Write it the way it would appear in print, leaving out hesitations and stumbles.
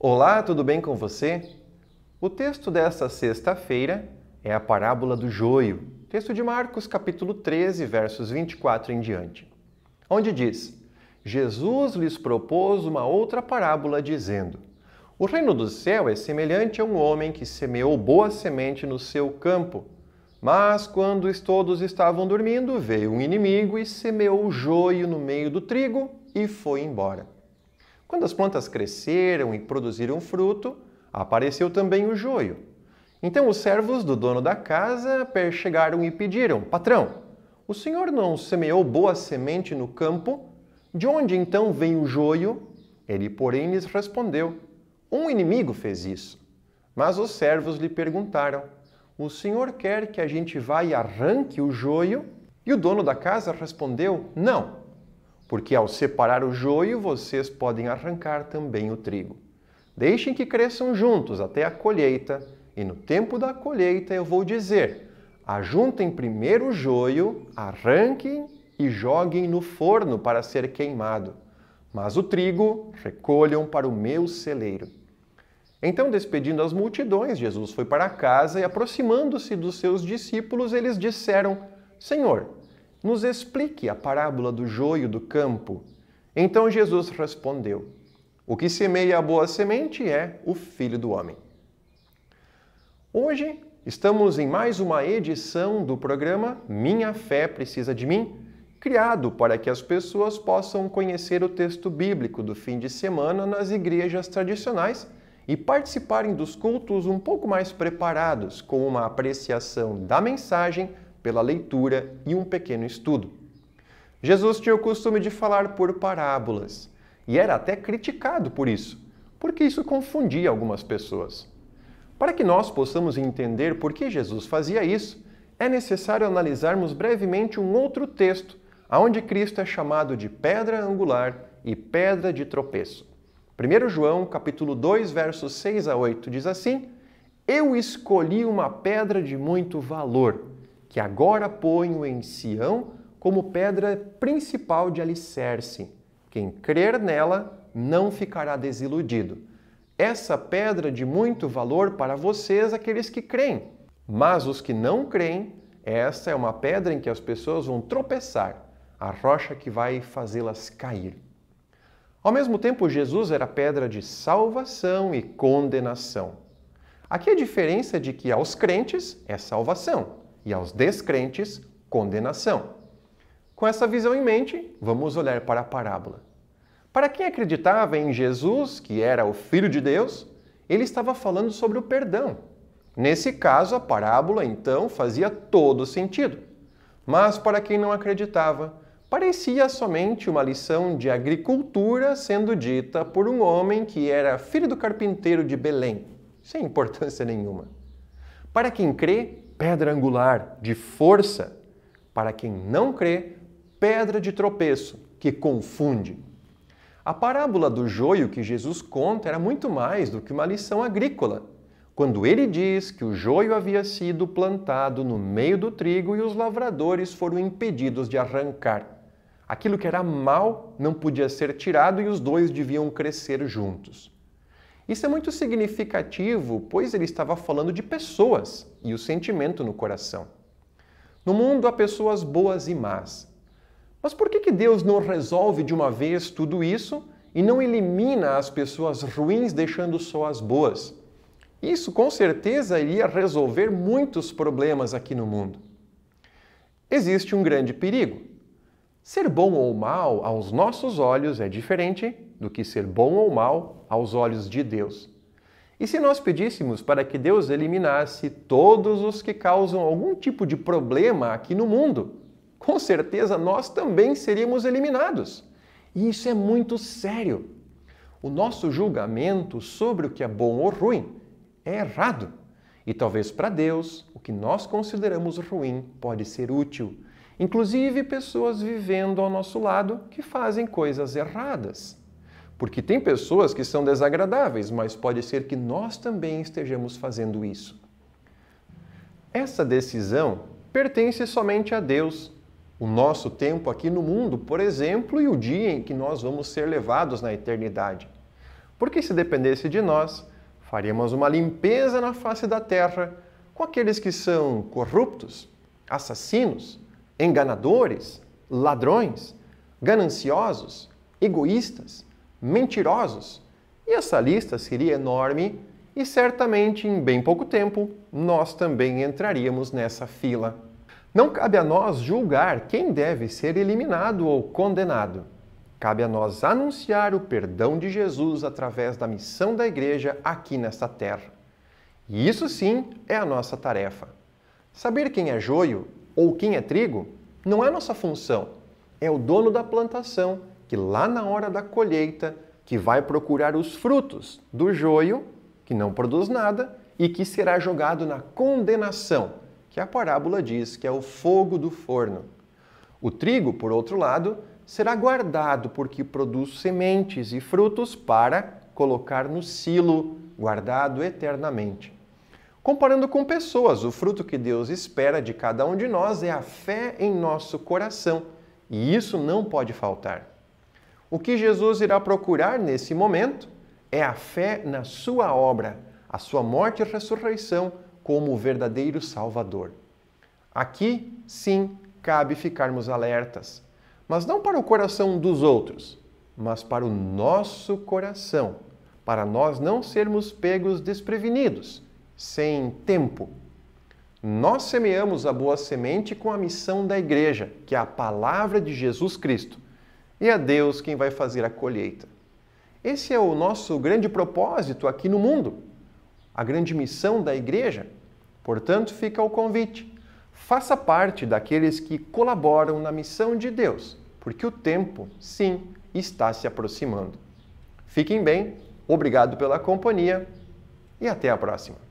Olá, tudo bem com você? O texto desta sexta-feira é a parábola do joio, texto de Marcos, capítulo 13, versos 24 em diante, onde diz: Jesus lhes propôs uma outra parábola, dizendo: O reino do céu é semelhante a um homem que semeou boa semente no seu campo. Mas, quando todos estavam dormindo, veio um inimigo e semeou o joio no meio do trigo e foi embora. Quando as plantas cresceram e produziram fruto, apareceu também o joio. Então os servos do dono da casa chegaram e pediram: Patrão, o senhor não semeou boa semente no campo? De onde então vem o joio? Ele, porém, lhes respondeu: Um inimigo fez isso. Mas os servos lhe perguntaram: O senhor quer que a gente vá e arranque o joio? E o dono da casa respondeu: Não. Porque ao separar o joio, vocês podem arrancar também o trigo. Deixem que cresçam juntos até a colheita, e no tempo da colheita eu vou dizer: ajuntem primeiro o joio, arranquem e joguem no forno para ser queimado, mas o trigo recolham para o meu celeiro. Então, despedindo as multidões, Jesus foi para casa e, aproximando-se dos seus discípulos, eles disseram: Senhor, nos explique a parábola do joio do campo. Então Jesus respondeu: O que semeia a boa semente é o Filho do Homem. Hoje estamos em mais uma edição do programa Minha Fé Precisa de Mim, criado para que as pessoas possam conhecer o texto bíblico do fim de semana nas igrejas tradicionais e participarem dos cultos um pouco mais preparados, com uma apreciação da mensagem, pela leitura e um pequeno estudo. Jesus tinha o costume de falar por parábolas e era até criticado por isso, porque isso confundia algumas pessoas. Para que nós possamos entender por que Jesus fazia isso, é necessário analisarmos brevemente um outro texto, onde Cristo é chamado de pedra angular e pedra de tropeço. 1 João, capítulo 2, versos 6 a 8, diz assim: Eu escolhi uma pedra de muito valor, que agora ponho em Sião como pedra principal de alicerce. Quem crer nela não ficará desiludido. Essa pedra de muito valor para vocês, aqueles que creem. Mas os que não creem, essa é uma pedra em que as pessoas vão tropeçar, a rocha que vai fazê-las cair. Ao mesmo tempo, Jesus era pedra de salvação e condenação. Aqui a diferença é de que aos crentes é salvação e aos descrentes, condenação. Com essa visão em mente, vamos olhar para a parábola. Para quem acreditava em Jesus, que era o Filho de Deus, ele estava falando sobre o perdão. Nesse caso, a parábola, então, fazia todo sentido. Mas para quem não acreditava, parecia somente uma lição de agricultura sendo dita por um homem que era filho do carpinteiro de Belém, sem importância nenhuma. Para quem crê, pedra angular, de força. Para quem não crê, pedra de tropeço, que confunde. A parábola do joio que Jesus conta era muito mais do que uma lição agrícola, quando ele diz que o joio havia sido plantado no meio do trigo e os lavradores foram impedidos de arrancar. Aquilo que era mau não podia ser tirado e os dois deviam crescer juntos. Isso é muito significativo, pois ele estava falando de pessoas e o sentimento no coração. No mundo há pessoas boas e más. Mas por que Deus não resolve de uma vez tudo isso e não elimina as pessoas ruins, deixando só as boas? Isso com certeza iria resolver muitos problemas aqui no mundo. Existe um grande perigo. Ser bom ou mal aos nossos olhos é diferente do que ser bom ou mal aos olhos de Deus. E se nós pedíssemos para que Deus eliminasse todos os que causam algum tipo de problema aqui no mundo, com certeza nós também seríamos eliminados. E isso é muito sério. O nosso julgamento sobre o que é bom ou ruim é errado. E talvez para Deus, o que nós consideramos ruim pode ser útil. Inclusive pessoas vivendo ao nosso lado que fazem coisas erradas. Porque tem pessoas que são desagradáveis, mas pode ser que nós também estejamos fazendo isso. Essa decisão pertence somente a Deus. O nosso tempo aqui no mundo, por exemplo, e o dia em que nós vamos ser levados na eternidade. Porque se dependesse de nós, faríamos uma limpeza na face da terra com aqueles que são corruptos, assassinos, enganadores, ladrões, gananciosos, egoístas, mentirosos. E essa lista seria enorme e certamente em bem pouco tempo nós também entraríamos nessa fila. Não cabe a nós julgar quem deve ser eliminado ou condenado. Cabe a nós anunciar o perdão de Jesus através da missão da igreja aqui nesta terra. E isso sim é a nossa tarefa. Saber quem é joio ou quem é trigo não é nossa função. É o dono da plantação que lá na hora da colheita que vai procurar os frutos do joio, que não produz nada e que será jogado na condenação, que a parábola diz que é o fogo do forno. O trigo, por outro lado, será guardado porque produz sementes e frutos para colocar no silo, guardado eternamente. Comparando com pessoas, o fruto que Deus espera de cada um de nós é a fé em nosso coração, e isso não pode faltar. O que Jesus irá procurar nesse momento é a fé na sua obra, a sua morte e ressurreição como o verdadeiro Salvador. Aqui, sim, cabe ficarmos alertas, mas não para o coração dos outros, mas para o nosso coração, para nós não sermos pegos desprevenidos, sem tempo. Nós semeamos a boa semente com a missão da igreja, que é a palavra de Jesus Cristo, e é Deus quem vai fazer a colheita. Esse é o nosso grande propósito aqui no mundo, a grande missão da igreja. Portanto, fica o convite. Faça parte daqueles que colaboram na missão de Deus, porque o tempo, sim, está se aproximando. Fiquem bem, obrigado pela companhia e até a próxima.